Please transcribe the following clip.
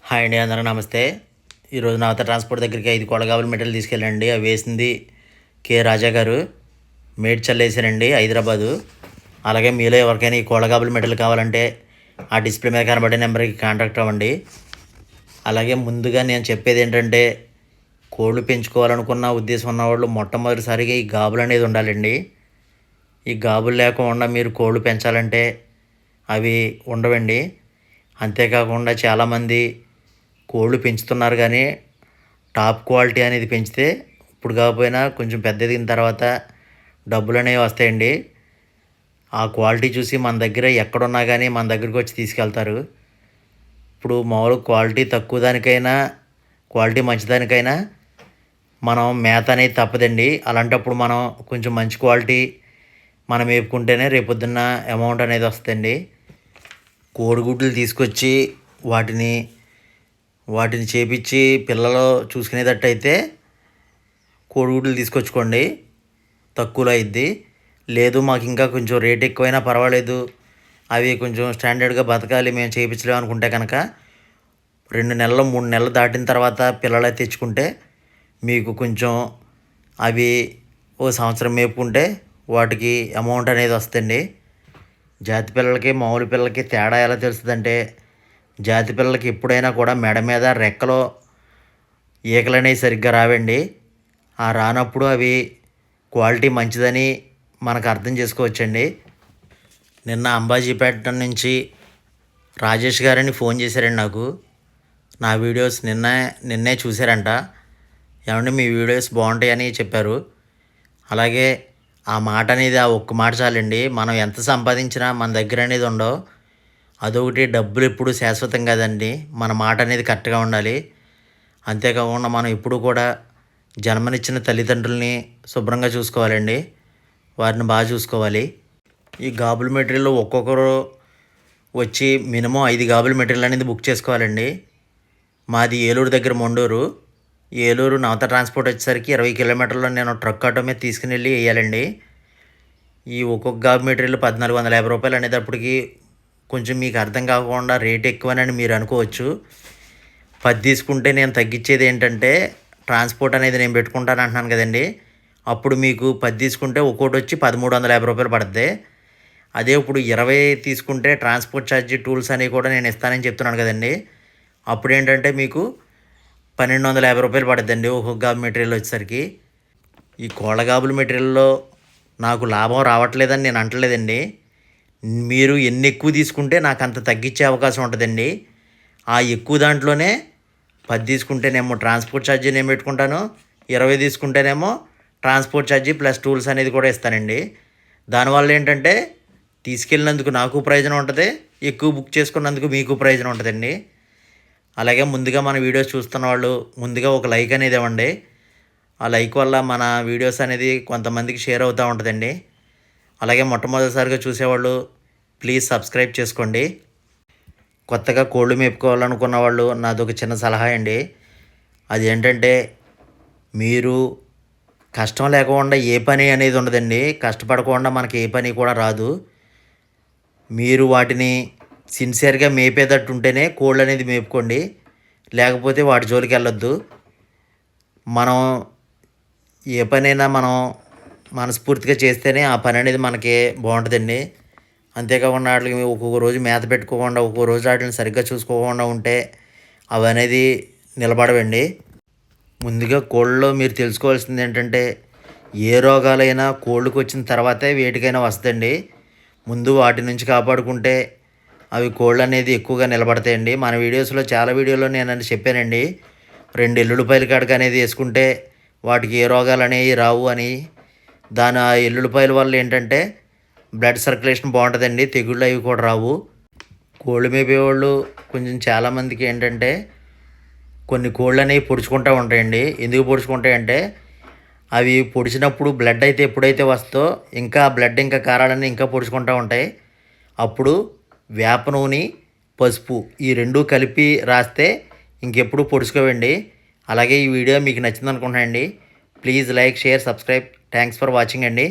Hi అండి, అందరూ నమస్తే. ఈరోజు నవత ట్రాన్స్పోర్ట్ దగ్గరికి 5 కొలగాబుల మెటీరియల్ తీసుకెళ్ళండి. అవి వేసింది కె రాజా గారు, మేడ్చల్ వేసారండి, హైదరాబాదు. అలాగే మీలో ఎవరికైనా ఈ కొలగాబుల మెటీరియల్ కావాలంటే ఆ డిస్ప్లే మీద కనబడే నెంబర్కి కాంటాక్ట్ అవ్వండి. అలాగే ముందుగా నేను చెప్పేది ఏంటంటే, కోళ్ళు పెంచుకోవాలనుకున్న ఉద్దేశం ఉన్నవాళ్ళు మొట్టమొదటిసారిగా ఈ గాబులు అనేది ఉండాలండి. ఈ గాబులు లేకుండా మీరు కోళ్ళు పెంచాలంటే అవి ఉండవండి. అంతేకాకుండా చాలామంది కోళ్ళు పెంచుతున్నారు కానీ టాప్ క్వాలిటీ అనేది పెంచితే ఇప్పుడు కాకపోయినా కొంచెం పెద్ద ఎదిగిన తర్వాత డబ్బులు అనేవి వస్తాయండి. ఆ క్వాలిటీ చూసి మన దగ్గర ఎక్కడున్నా కానీ మన దగ్గరికి వచ్చి తీసుకెళ్తారు. ఇప్పుడు మామూలు క్వాలిటీ తక్కువ దానికైనా క్వాలిటీ మంచిదానికైనా మనం మేత అనేది తప్పదండి. అలాంటప్పుడు మనం కొంచెం మంచి క్వాలిటీ మనం వేపుకుంటేనే రేపొద్దున్న అమౌంట్ అనేది వస్తుందండి. కోడిగుడ్లు తీసుకొచ్చి వాటిని చేపించి పిల్లలు చూసుకునేటట్టయితే కోడిగుడ్లు తీసుకొచ్చుకోండి, తక్కువలో అయిద్ది. లేదు మాకు ఇంకా కొంచెం రేట్ ఎక్కువైనా పర్వాలేదు, అవి కొంచెం స్టాండర్డ్గా బతకాలి, మేము చేయించలేము అనుకుంటే కనుక 2 నెలలు 3 నెలలు దాటిన తర్వాత పిల్లలు తెచ్చుకుంటే మీకు కొంచెం అవి ఓ సంవత్సరం మేపుకుంటే వాటికి అమౌంట్ అనేది వస్తుంది. జాతి పిల్లలకి మామూలు పిల్లలకి తేడా ఎలా తెలుస్తుందంటే, జాతి పిల్లలకి ఎప్పుడైనా కూడా మెడ మీద రెక్కలో ఈకలు అనేవి సరిగ్గా రావండి. ఆ రానప్పుడు అవి క్వాలిటీ మంచిదని మనకు అర్థం చేసుకోవచ్చండి. నిన్న అంబాజీపేట నుంచి రాజేష్ గారని ఫోన్ చేశారండి నాకు. నా వీడియోస్ నిన్నే చూశారంట. ఏమంటే మీ వీడియోస్ బాగుంటాయని చెప్పారు. అలాగే ఆ మాట అనేది, ఆ ఒక్క మాట చాలండి. మనం ఎంత సంపాదించినా మన దగ్గర అనేది ఉండవు. అదొకటి, డబ్బులు ఎప్పుడు శాశ్వతం కాదండి. మన మాట అనేది కరెక్ట్గా ఉండాలి. అంతేకాకుండా మనం ఎప్పుడు కూడా జన్మనిచ్చిన తల్లిదండ్రుల్ని శుభ్రంగా చూసుకోవాలండి. వారిని బాగా చూసుకోవాలి. ఈ గాబుల్ మెటీరియల్ ఒక్కొక్కరు వచ్చి మినిమం 5 గాబుల మెటీరియల్ అనేది బుక్ చేసుకోవాలండి. మాది ఏలూరు దగ్గర మొండూరు. ఏలూరు నవత ట్రాన్స్పోర్ట్ వచ్చేసరికి 20 కిలోమీటర్లో నేను ట్రక్ ఆటో మీద తీసుకుని వెళ్ళి వేయాలండి. ఈ ఒక్కొక్క గాబు మెటీరియల్ 1450 రూపాయలు అనేటప్పటికి కొంచెం మీకు అర్థం కాకుండా రేట్ ఎక్కువనని మీరు అనుకోవచ్చు. 10 తీసుకుంటే నేను తగ్గించేది ఏంటంటే, ట్రాన్స్పోర్ట్ అనేది నేను పెట్టుకుంటాను అంటున్నాను కదండి. అప్పుడు మీకు 10 తీసుకుంటే ఒక్కోటి వచ్చి 1350 రూపాయలు పడుతుంది. అదే ఇప్పుడు 20 తీసుకుంటే ట్రాన్స్పోర్ట్ ఛార్జీ, టూల్స్ అనేవి కూడా నేను ఇస్తానని చెప్తున్నాను కదండి. అప్పుడు ఏంటంటే మీకు 1250 రూపాయలు పడుతుందండి ఒక్కొక్క గాబు మెటీరియల్ వచ్చేసరికి. ఈ కోళ్ళగాబుల మెటీరియల్లో నాకు లాభం రావట్లేదని నేను అంటలేదండి. మీరు ఎన్ని ఎక్కువ తీసుకుంటే నాకు అంత తగ్గించే అవకాశం ఉంటుందండి. ఆ ఎక్కువ దాంట్లోనే 10 తీసుకుంటేనేమో ట్రాన్స్పోర్ట్ ఛార్జీ నేను పెట్టుకుంటాను, 20 తీసుకుంటేనేమో ట్రాన్స్పోర్ట్ ఛార్జీ ప్లస్ టూల్స్ అనేది కూడా ఇస్తానండి. దానివల్ల ఏంటంటే తీసుకెళ్ళినందుకు నాకు ప్రయోజనం ఉంటుంది, ఎక్కువ బుక్ చేసుకున్నందుకు మీకు ప్రయోజనం ఉంటుందండి. అలాగే ముందుగా మన వీడియోస్ చూస్తున్న వాళ్ళు ముందుగా ఒక లైక్ అనేది ఇవ్వండి. ఆ లైక్ వల్ల మన వీడియోస్ అనేది కొంతమందికి షేర్ అవుతూ ఉంటుందండి. అలాగే మొట్టమొదటిసారిగా చూసేవాళ్ళు ప్లీజ్ సబ్స్క్రైబ్ చేసుకోండి. కొత్తగా కోళ్ళు మేపుకోవాలనుకున్న వాళ్ళు నాదొక చిన్న సలహా అండి. అది ఏంటంటే, మీరు కష్టం లేకుండా ఏ పని అనేది ఉండదండి. కష్టపడకుండా మనకి ఏ పని కూడా రాదు. మీరు వాటిని సిన్సియర్గా మేపేటట్టు ఉంటేనే కోళ్ళు అనేది మేపుకోండి, లేకపోతే వాటి జోలికి వెళ్ళొద్దు. మనం ఏ పనైనా మనం మనస్ఫూర్తిగా చేస్తేనే ఆ పని అనేది మనకి బాగుంటుందండి. అంతేకాకుండా వాటికి ఒక్కొక్క రోజు మేత పెట్టుకోకుండా, ఒక్కొక్క రోజు వాటిని సరిగ్గా చూసుకోకుండా ఉంటే అవి అనేది నిలబడవండి. ముందుగా కోళ్ళలో మీరు తెలుసుకోవాల్సింది ఏంటంటే, ఏ రోగాలైనా కోళ్ళకు వచ్చిన తర్వాతే వేటికైనా వస్తుందండి. ముందు వాటి నుంచి కాపాడుకుంటే అవి కోళ్ళు అనేది ఎక్కువగా నిలబడతాయండి. మన వీడియోస్లో చాలా వీడియోలో నేను చెప్పానండి, 2 ఎల్లుల్లిపాయల కాడక అనేది వేసుకుంటే వాటికి ఏ రోగాలు అనేవి రావు అని. ఆ ఎల్లుల్లిపాయల వల్ల ఏంటంటే బ్లడ్ సర్క్యులేషన్ బాగుంటుందండి, తెగుళ్ళు అవి కూడా రావు. కోళ్ళు మేపేవాళ్ళు కొంచెం చాలామందికి ఏంటంటే, కొన్ని కోళ్ళు అనేవి పొడుచుకుంటూ ఉంటాయండి. ఎందుకు పొడుచుకుంటాయంటే, అవి పొడిచినప్పుడు బ్లడ్ అయితే ఎప్పుడైతే వస్తుందో ఇంకా బ్లడ్ ఇంకా కారాలన్నీ ఇంకా పొడుచుకుంటూ ఉంటాయి. అప్పుడు వేప నూనె, పసుపు ఈ 2 కలిపి రాస్తే ఇంకెప్పుడు పొడుచుకోవండి. అలాగే ఈ వీడియో మీకు నచ్చింది అనుకుంటున్నానండి. Please like, share, subscribe. Thanks for watching అండి.